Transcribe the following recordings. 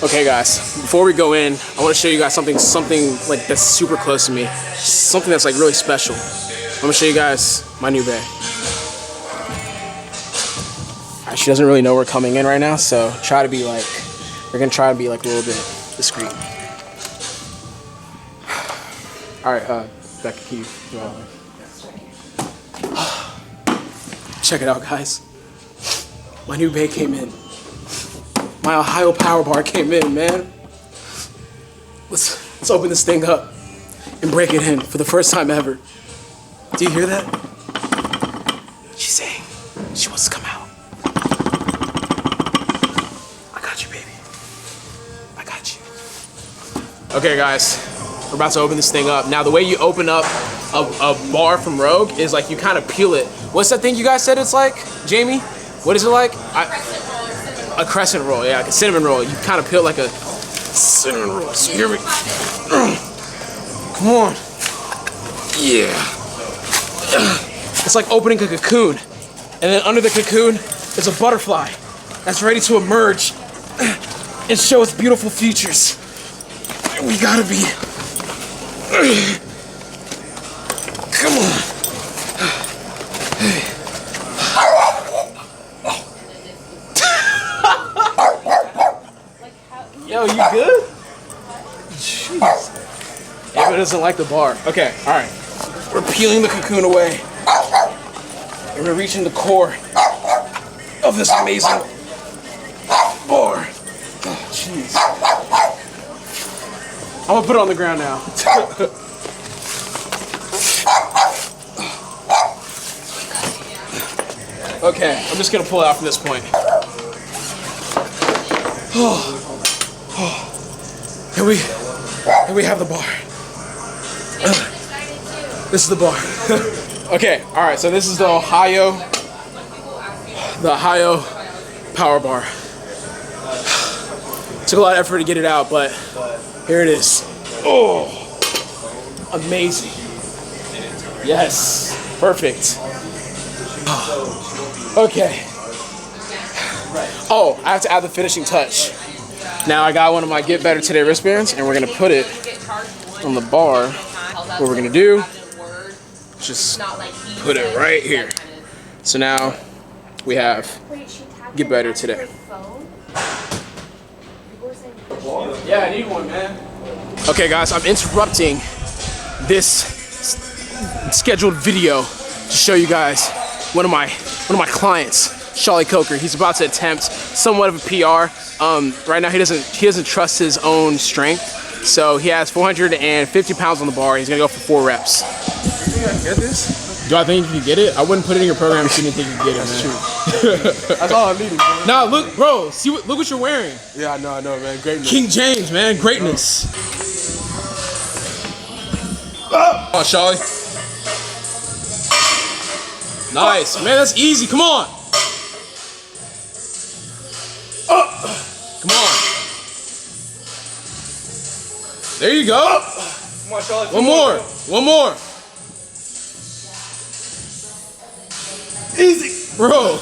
Okay guys, before we go in, I want to show you guys something like that's super close to me. Something that's like really special. I'm gonna show you guys my new bag. Alright, she doesn't really know we're coming in right now, so we're gonna try to be like a little bit discreet. Alright, Becca, can you check it out, guys. My new bag came in. My Ohio power bar came in, man. Let's open this thing up and break it in for the first time ever. Do you hear that? She's saying she wants to come out. I got you, baby. I got you. Okay, guys, we're about to open this thing up. Now, the way you open up a bar from Rogue is like you kind of peel it. What's that thing you guys said it's like, Jamie? What is it like? A crescent roll, yeah, like a cinnamon roll. You kind of peel like a cinnamon roll. So here we, come on. Yeah. It's like opening a cocoon. And then under the cocoon is a butterfly that's ready to emerge and show its beautiful features. We gotta be, come on. Yo, you good? Jeez. Ava doesn't like the bar. Okay, alright. We're peeling the cocoon away. And we're reaching the core of this amazing bar. Oh, jeez. I'm gonna put it on the ground now. Okay, I'm just gonna pull it out from this point. Here we have the bar. This is the bar. Okay, all right. So this is the Ohio power bar. Took a lot of effort to get it out, but here it is. Oh, amazing. Yes, perfect. Okay. Oh, I have to add the finishing touch. Now I got one of my Get Better Today wristbands, and we're gonna put it on the bar. What we're gonna do, just put it right here. So now we have Get Better Today. Yeah, I need one, man. Okay, guys, I'm interrupting this scheduled video to show you guys one of my clients, Charlie Coker. He's about to attempt somewhat of a PR. Right now he doesn't trust his own strength, so he has 450 pounds on the bar. He's gonna go for 4 reps. You think I can get this? Do I think you can get it? I wouldn't put it in your program if you didn't think you could get it. That's true. That's all I needed. Nah, look, bro. Look what you're wearing. Yeah, I know, man. Greatness. King James, man. Greatness. Oh, come on, Charlie. Nice, man. That's easy. Come on. Come on. There you go. Come on, Charlie. One more. One more. Easy. Bro.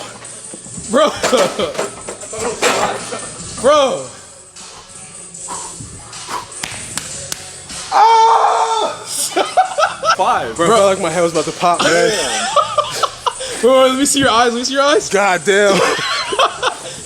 Bro. Bro. Ah! 5. Bro, I felt like my head was about to pop, man. Bro, let me see your eyes. Let me see your eyes. God damn.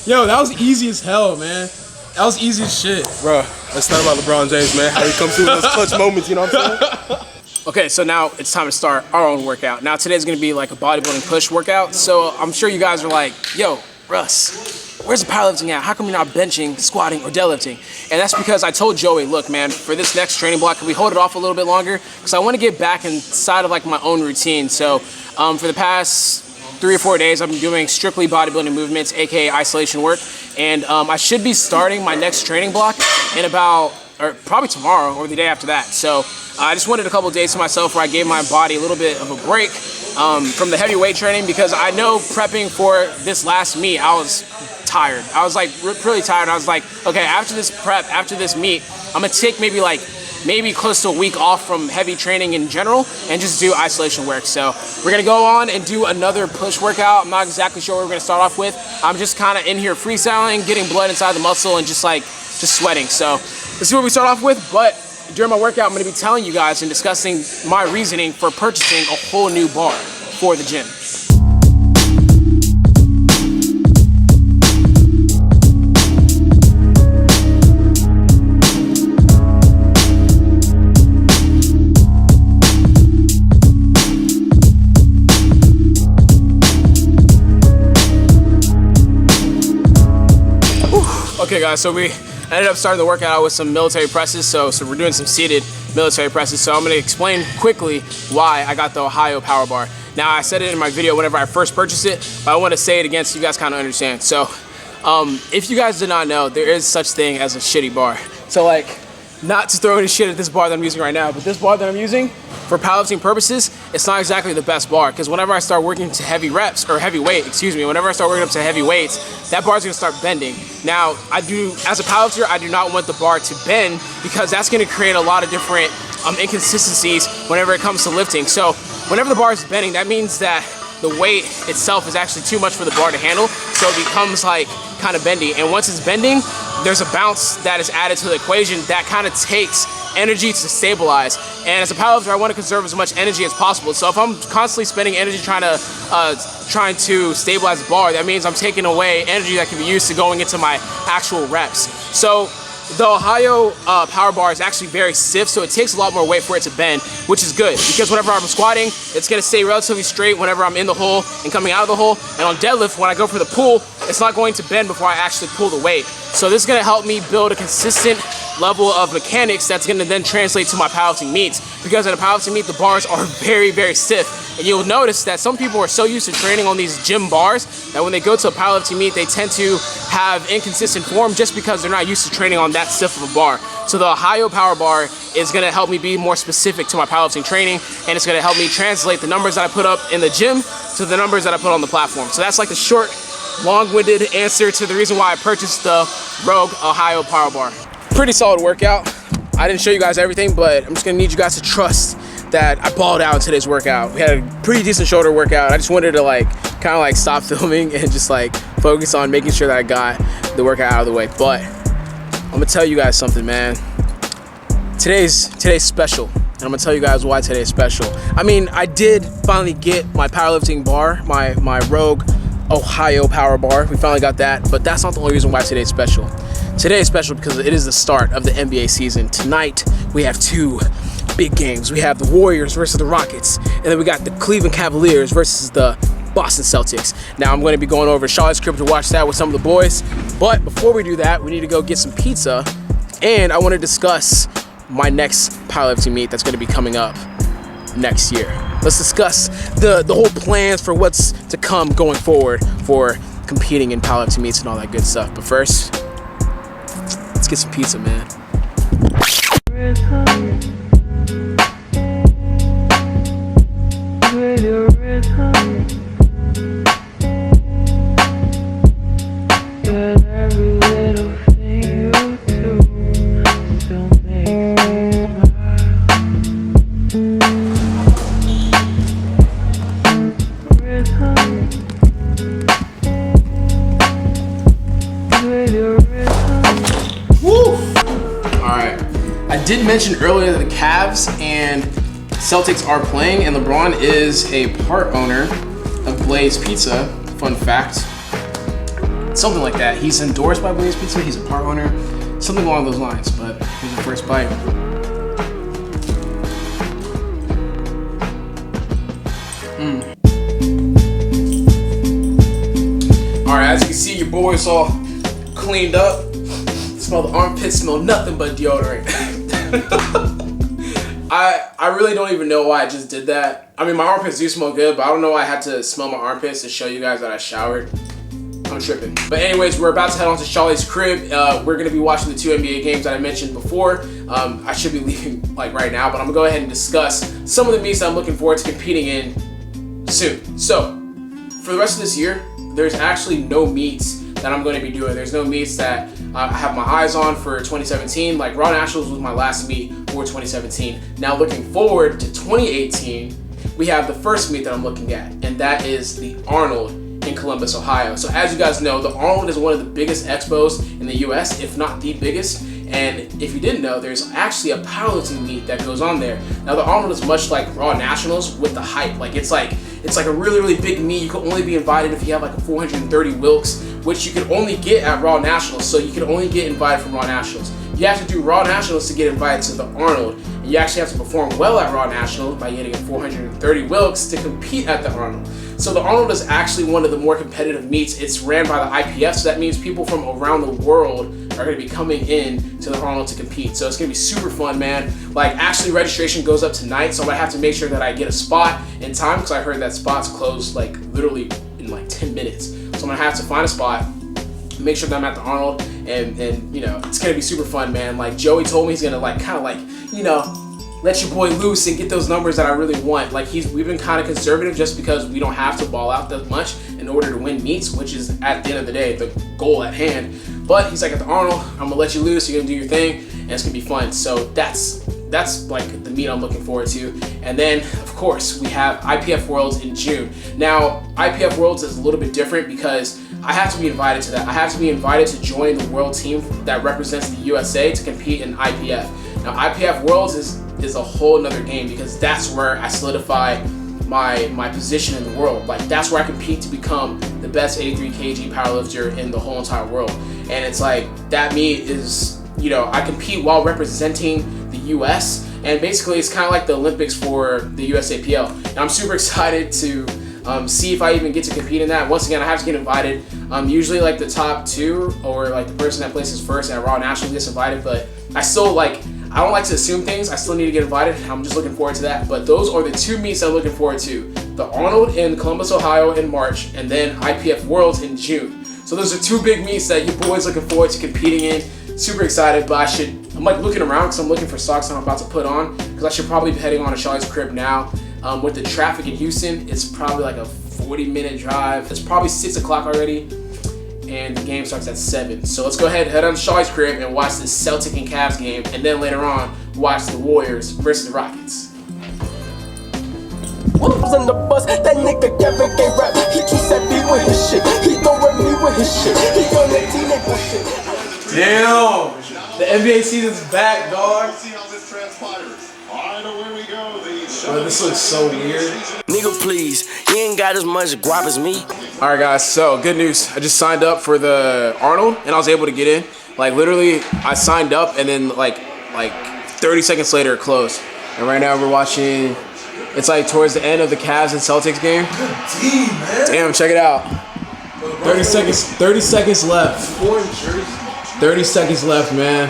Yo, that was easy as hell, man. That was easy as shit. Bro, let's talk about LeBron James, man. How he comes through those clutch moments, you know what I'm saying? Okay, so now it's time to start our own workout. Now today's gonna be like a bodybuilding push workout. So I'm sure you guys are like, yo, Russ, where's the powerlifting at? How come you're not benching, squatting, or deadlifting? And that's because I told Joey, look, man, for this next training block, can we hold it off a little bit longer? Because I want to get back inside of like my own routine. So for the past 3 or 4 days, I've been doing strictly bodybuilding movements, aka isolation work. And I should be starting my next training block in about, or probably tomorrow or the day after that. So I just wanted a couple of days to myself where I gave my body a little bit of a break from the heavy weight training, because I know prepping for this last meet, I was tired. I was like really tired. I was like, okay, after this prep, after this meet, I'm gonna take maybe like maybe close to a week off from heavy training in general and just do isolation work. So we're gonna go on and do another push workout. I'm not exactly sure what we're gonna start off with. I'm just kind of in here freestyling, getting blood inside the muscle and just sweating. So let's see what we start off with. But during my workout, I'm gonna be telling you guys and discussing my reasoning for purchasing a whole new bar for the gym. Okay guys, so we ended up starting the workout out with some military presses, so we're doing some seated military presses. So I'm gonna explain quickly why I got the Orhii Power Bar. Now I said it in my video whenever I first purchased it, but I want to say it again so you guys kind of understand. So if you guys did not know, there is such thing as a shitty bar. So like, not to throw any shit at this bar that I'm using right now, but this bar that I'm using for powerlifting purposes, it's not exactly the best bar, because whenever I start working to heavy reps, or heavy weight, excuse me, whenever I start working up to heavy weights, that bar's gonna start bending. Now, as a powerlifter, I do not want the bar to bend, because that's gonna create a lot of different inconsistencies whenever it comes to lifting. So whenever the bar is bending, that means that the weight itself is actually too much for the bar to handle, so it becomes like kind of bendy. And once it's bending, there's a bounce that is added to the equation that kind of takes energy to stabilize. And as a powerlifter, I want to conserve as much energy as possible. So if I'm constantly spending energy trying to stabilize the bar, that means I'm taking away energy that can be used to going into my actual reps. So the Orhii Power Bar is actually very stiff, so it takes a lot more weight for it to bend, which is good, because whenever I'm squatting, it's gonna stay relatively straight whenever I'm in the hole and coming out of the hole. And on deadlift, when I go for the pull, it's not going to bend before I actually pull the weight. So this is gonna help me build a consistent level of mechanics that's gonna then translate to my powerlifting meets, because in a powerlifting meet, the bars are very, very stiff. And you'll notice that some people are so used to training on these gym bars that when they go to a powerlifting meet, they tend to have inconsistent form just because they're not used to training on that stiff of a bar. So the Orhii Power Bar is gonna help me be more specific to my powerlifting training, and it's gonna help me translate the numbers that I put up in the gym to the numbers that I put on the platform. So that's like the short, long-winded answer to the reason why I purchased the Rogue Orhii Power Bar. Pretty solid workout. I didn't show you guys everything, but I'm just gonna need you guys to trust that I balled out in today's workout. We had a pretty decent shoulder workout. I just wanted to kind of stop filming and just focus on making sure that I got the workout out of the way. But I'm gonna tell you guys something, man. Today's special, and I'm gonna tell you guys why today's special. I mean, I did finally get my powerlifting bar, my Rogue Orhii Power Bar. We finally got that, but that's not the only reason why today's special. Today is special because it is the start of the NBA season. Tonight, we have two big games. We have the Warriors versus the Rockets, and then we got the Cleveland Cavaliers versus the Boston Celtics. Now I'm going to be going over to Charlotte's crib to watch that with some of the boys, but before we do that, we need to go get some pizza, and I want to discuss my next powerlifting meet that's going to be coming up next year. Let's discuss the whole plans for what's to come going forward for competing in powerlifting meets and all that good stuff. But first, let's get some pizza, man. I did mention earlier that the Cavs and Celtics are playing, and LeBron is a part owner of Blaze Pizza. Fun fact. Something like that. He's endorsed by Blaze Pizza, he's a part owner, something along those lines. But here's the first bite. Alright, as you can see, your boy's all cleaned up. Smell the armpits, smell nothing but deodorant. I really don't even know why I just did that. I mean, my armpits do smell good, but I don't know why I had to smell my armpits to show you guys that I showered. I'm tripping. But anyways, we're about to head on to Charlie's crib. We're gonna be watching the two NBA games that I mentioned before. I should be leaving right now, but I'm gonna go ahead and discuss some of the meets that I'm looking forward to competing in soon. So, for the rest of this year, there's actually no meets that I'm going to be doing. There's no meets that I have my eyes on for 2017. Like Raw Nationals was my last meet for 2017. Now looking forward to 2018, we have the first meet that I'm looking at, and that is the Arnold in Columbus, Ohio. So as you guys know, the Arnold is one of the biggest expos in the US, if not the biggest. And if you didn't know, there's actually a powerlifting meet that goes on there. Now the Arnold is much like Raw Nationals with the hype. Like it's like a really big meet. You can only be invited if you have like a 430 Wilks, which you can only get at Raw Nationals. So you can only get invited from Raw Nationals. You have to do Raw Nationals to get invited to the Arnold. And you actually have to perform well at Raw Nationals by getting a 430 Wilks to compete at the Arnold. So the Arnold is actually one of the more competitive meets. It's ran by the IPF, so that means people from around the world are going to be coming in to the Arnold to compete. So it's going to be super fun, man. Like actually registration goes up tonight, so I'm going to have to make sure that I get a spot in time because I heard that spots close like literally in like 10 minutes. So I'm going to have to find a spot, make sure that I'm at the Arnold, and you know, it's going to be super fun, man. Like Joey told me he's going to like kind of like, you know, let your boy loose and get those numbers that I really want. Like we've been kind of conservative just because we don't have to ball out that much in order to win meets, which is at the end of the day, the goal at hand. But he's like, at the Arnold, I'm gonna let you loose, you're gonna do your thing, and it's gonna be fun. So that's like the meet I'm looking forward to. And then of course we have IPF Worlds in June. Now IPF Worlds is a little bit different because I have to be invited to that. I have to be invited to join the world team that represents the USA to compete in IPF. Now IPF Worlds is a whole nother game because that's where I solidify my position in the world. Like that's where I compete to become the best 83 kg powerlifter in the whole entire world. And it's like that meet is, you know, I compete while representing the US, and basically it's kind of like the Olympics for the USAPL. And I'm super excited to see if I even get to compete in that. Once again, I have to get invited. Usually like the top 2 or like the person that places first at Raw Nationals gets invited, but I still like, I don't like to assume things. I still need to get invited. I'm just looking forward to that. But those are the 2 meets I'm looking forward to. The Arnold in Columbus, Ohio in March, and then IPF Worlds in June. So those are 2 big meets that your boy's looking forward to competing in. Super excited, but I'm like looking around because I'm looking for socks I'm about to put on because I should probably be heading on to Charlie's crib now. With the traffic in Houston, it's probably like a 40-minute drive. It's probably 6 o'clock already. And the game starts at 7. So let's go ahead and head on to Charlie's crib and watch this Celtic and Cavs game, and then later on watch the Warriors versus the Rockets. Was on the bus, that nigga Kevin gave rap. He keeps at me with his shit. He don't run me with his shit. He on that teenage bullshit. Damn! The NBA season's back, dog. See how this transpires. Alright, away we go. Oh, this looks so weird. Nigga, please, you ain't got as much guap as me. Alright guys, so good news. I just signed up for the Arnold and I was able to get in. Like literally, I signed up and then like 30 seconds later it closed. And right now we're watching, it's like towards the end of the Cavs and Celtics game. Good team, man. Damn, check it out. 30 seconds left. 30 seconds left, man.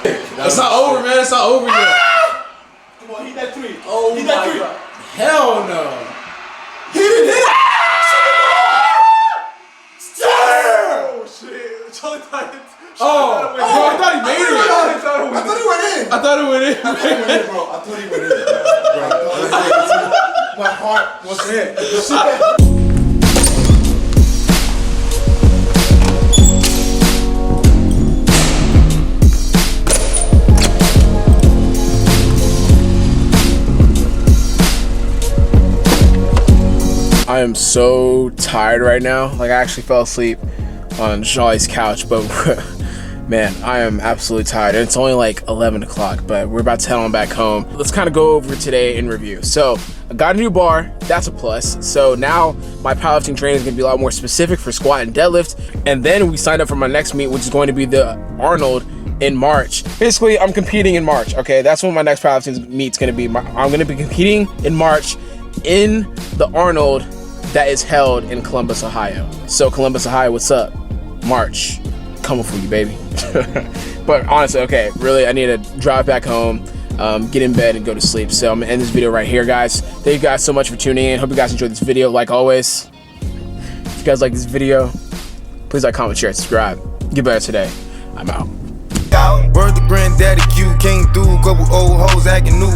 It's not over, man. It's not over yet. Come on, hit that 3. Oh hit my that 3. God. Hell no. He didn't hit it. Oh shit. Oh, bro, I thought he made it. I thought he went in. I thought it went in. I thought he went in, bro. I thought he went in. Bro, my heart was in. I am so tired right now. Like I actually fell asleep on Charlie's couch, but man, I am absolutely tired. And it's only like 11 o'clock, but we're about to head on back home. Let's kind of go over today in review. So I got a new bar, that's a plus. So now my powerlifting training is gonna be a lot more specific for squat and deadlift. And then we signed up for my next meet, which is going to be the Arnold in March. Basically, I'm competing in March, okay? That's when my next powerlifting meet's gonna be. I'm gonna be competing in March in the Arnold that is held in Columbus, Ohio. So Columbus, Ohio, what's up? March, coming for you, baby. But honestly, okay, really, I need to drive back home, get in bed and go to sleep. So I'm gonna end this video right here, guys. Thank you guys so much for tuning in. Hope you guys enjoyed this video. Like always, if you guys like this video, please like, comment, share, and subscribe. Get better today. I'm out. Word to granddaddy Q came through, couple old hoes acting new.